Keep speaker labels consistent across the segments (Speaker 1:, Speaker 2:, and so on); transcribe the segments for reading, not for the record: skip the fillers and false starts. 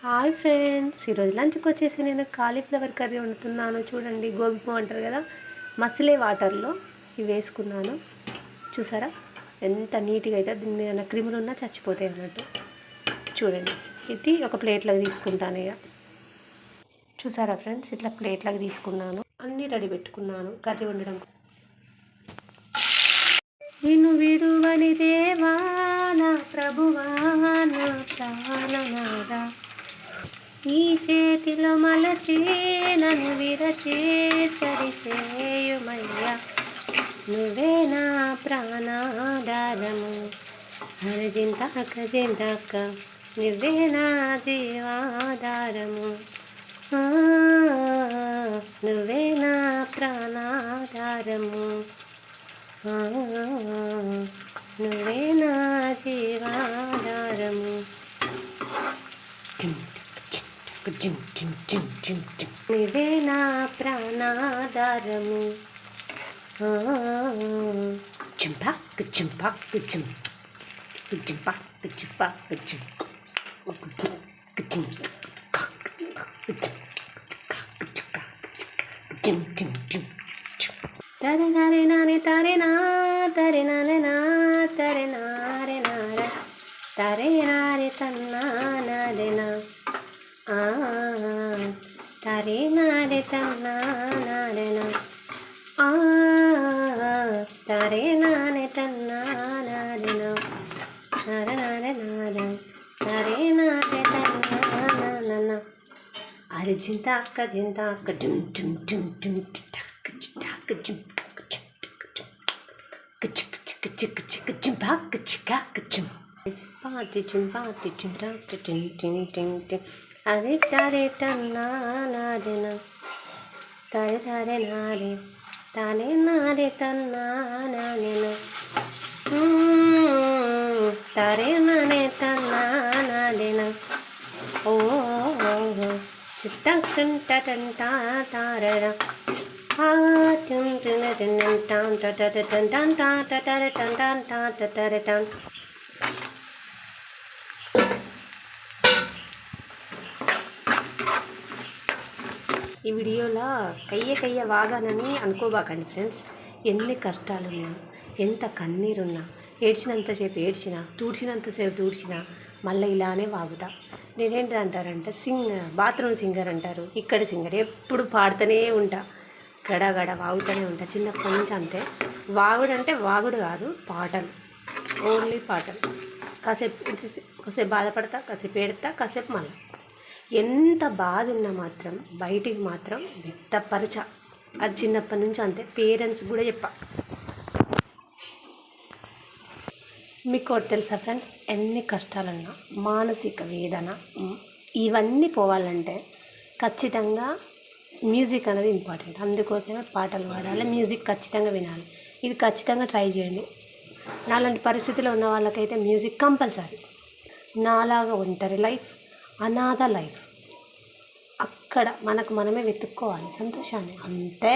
Speaker 1: Hi friends, ఈరోజు లంచ్కి వచ్చేసి నేను కాలీఫ్లవర్ కర్రీ వండుతున్నాను. చూడండి, గోబీ పువ్వు అంటారు కదా, మసిలే వాటర్లో ఇవి వేసుకున్నాను. చూసారా ఎంత నీట్గా అయితే, దీని మీద క్రిములు ఉన్నా చచ్చిపోతాయి అన్నట్టు. చూడండి, ఇది ఒక ప్లేట్లోకి తీసుకుంటాను. ఇక చూసారా ఫ్రెండ్స్, ఇట్లా ప్లేట్లోకి తీసుకున్నాను. అన్నీ రెడీ పెట్టుకున్నాను కర్రీ వండడం. నిన్ను విడువని దేవా నా ప్రభువా నా ప్రాణనాథా, ఈ చేతిలో మలచే నన్ను విరచే సరిచేయుమయ్యా, నువ్వే నా ప్రాణాధారము, హరజింతాక నువ్వే నా జీవాధారము, నువ్వే నా ప్రాణాధారము, నువ్వే నా జీవాధారము, నువ్వే నా ప్రాణాధారము, చింపాక్ చింపాక్ చిం చింపాక్ చింపాక్ చిం చిం చిం చిం తరే నారే నానే తరే నా తరే నానే నా తరే నారే నార తరే నారే తన్నా నారే నా తరే నారే తన్నా నారే నా తరే నానే తన్నా నారే నా నర నారే నార తరే నారే తన్నా నాన్న అర్జింతాక జింతాక డుమ్ డుమ్ డుమ్ డుమ్ టిటాక చిటాక జిమ్ చింపాక చికాక చిం పాటి చింపాటి చింటాక టింగ్ టింగ్ టింగ్ టింగ్ అరే తరే తన్నా నాదెన తరే తరే నారే తానే నారే తన్నా నానేన తరే నానే తన్నా నాదేన ఓ చిట్టంటా తారరా ఈ వీడియోలో కయ్య వాగానని అనుకోబాకండి ఫ్రెండ్స్. ఎన్ని కష్టాలున్నా, ఎంత కన్నీరున్నా, ఏడ్చినంతసేపు ఏడ్చినా, తూడ్చినంతసేపు తూడ్చినా మళ్ళీ ఇలానే వాగుతా. నేనేంటి అంటారంటే బాత్రూమ్ సింగర్ అంటారు. ఇక్కడ సింగర్, ఎప్పుడు పాడుతూనే ఉంటా, గడగడ వాగుతూనే ఉంటా. చిన్నప్పటి నుంచి అంతే. వాగుడు అంటే వాగుడు కాదు, పాటలు, ఓన్లీ పాటలు. కాసేపు బాధపడతా, కాసేపు ఏడతా, కాసేపు మళ్ళీ. ఎంత బాధ ఉన్నా మాత్రం బయటికి మాత్రం వ్యక్తపరచ. అది చిన్నప్పటి నుంచి అంతే. పేరెంట్స్ కూడా చెప్పా. మీకు ఒకటి తెలుసా ఫ్రెండ్స్, ఎన్ని కష్టాలున్నా, మానసిక వేదన ఇవన్నీ పోవాలంటే ఖచ్చితంగా మ్యూజిక్ అనేది ఇంపార్టెంట్. అందుకోసమే పాటలు పాడాలి, మ్యూజిక్ ఖచ్చితంగా వినాలి. ఇది ఖచ్చితంగా ట్రై చేయండి. నాలాంటి పరిస్థితిలో ఉన్న వాళ్ళకైతే మ్యూజిక్ కంపల్సరీ. నాలాగా ఒంటరి లైఫ్, అనాథ లైఫ్, అక్కడ మనకు మనమే వెతుక్కోవాలి సంతోషాన్ని, అంతే.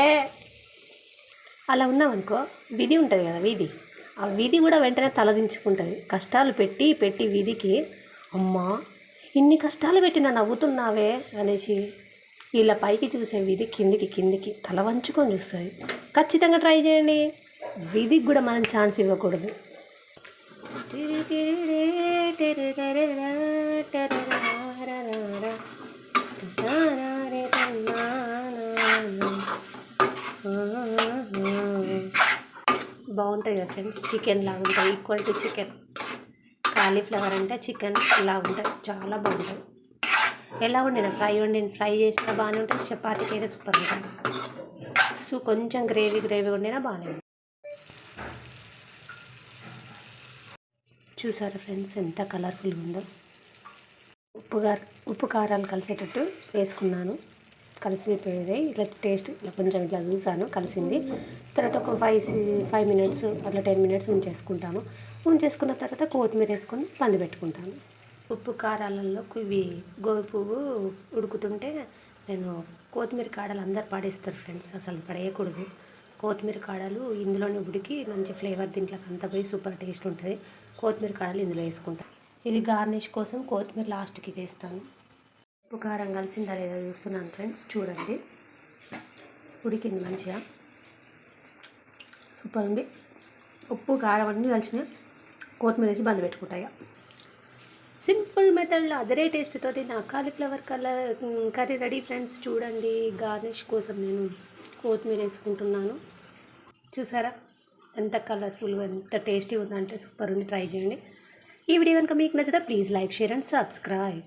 Speaker 1: అలా ఉన్నామనుకో, విధి ఉంటుంది కదా, విధి, ఆ విధి కూడా వెంటనే తలదించుకుంటుంది. కష్టాలు పెట్టి పెట్టి విధికి, అమ్మా ఇన్ని కష్టాలు పెట్టి నన్ను నవ్వుతున్నావే అనేసి వీళ్ళ పైకి చూసే విధి కిందికి తల వంచుకొని చూస్తుంది. ఖచ్చితంగా ట్రై చేయండి. విధికి కూడా మనం ఛాన్స్ ఇవ్వకూడదు. బాగుంటుంది కదా ఫ్రెండ్స్. చికెన్ లాగా ఉంటుంది, ఈక్వల్ టు చికెన్. కాలీఫ్లవర్ అంటే చికెన్ ఇలా ఉంటుంది, చాలా బాగుంటుంది. ఎలా వండిన ఫ్రై చేసినా బాగానే ఉంటుంది, చపాతీకి అయితే సూపర్ ఉంటుంది. కొంచెం గ్రేవీ వండినా బాగానే ఉంటుంది. చూసారా ఫ్రెండ్స్, ఎంత కలర్ఫుల్గా ఉందో. ఉప్పు కారాలు కలిసేటట్టు వేసుకున్నాను. కలిసిపోయేది ఇట్లా టేస్ట్, ఇట్లా కొంచెం ఇట్లా చూసాను, కలిసింది. తర్వాత ఒక 5 మినిట్స్ అట్లా 10 మినిట్స్ ఉంచేసుకుంటాను. ఉంచేసుకున్న తర్వాత కొత్తిమీర వేసుకొని పంది పెట్టుకుంటాను. ఉప్పు కారాలలో ఇవి గోబీ పువ్వు ఉడుకుతుంటే నేను కొత్తిమీర కాడలు అందరు పడేస్తారు ఫ్రెండ్స్, అసలు పడేయకూడదు. కొత్తిమీర కాడలు ఇందులోనే ఉడికి మంచి ఫ్లేవర్ దీంట్లోకి అంతా పోయి సూపర్ టేస్ట్ ఉంటుంది. కొత్తిమీర కాడలు ఇందులో వేసుకుంటాను. ఇది గార్నిష్ కోసం కొత్తిమీర లాస్ట్కి వేస్తాను. ఉప్పు కారం కలిసిందా లేదా చూస్తున్నాను ఫ్రెండ్స్, చూడండి. ఉడికింది మంచిగా, సూపర్ ఉంది. ఉప్పు కారం అన్నీ కలిసినాయి. కొత్తిమీర వేసి బంద్ పెట్టుకుంటాయి. సింపుల్ మెథడ్లో అదరే టేస్ట్ తోటి నా కాలీఫ్లవర్ కర్రీ రెడీ ఫ్రెండ్స్. చూడండి, గార్నిష్ కోసం నేను కొత్తిమీర వేసుకుంటున్నాను. చూసారా ఎంత కలర్ఫుల్గా, ఎంత టేస్టీ ఉందంటే సూపర్ ఉంది. ట్రై చేయండి. ఈ వీడియో కనుక మీకు నచ్చితే please like, share and subscribe.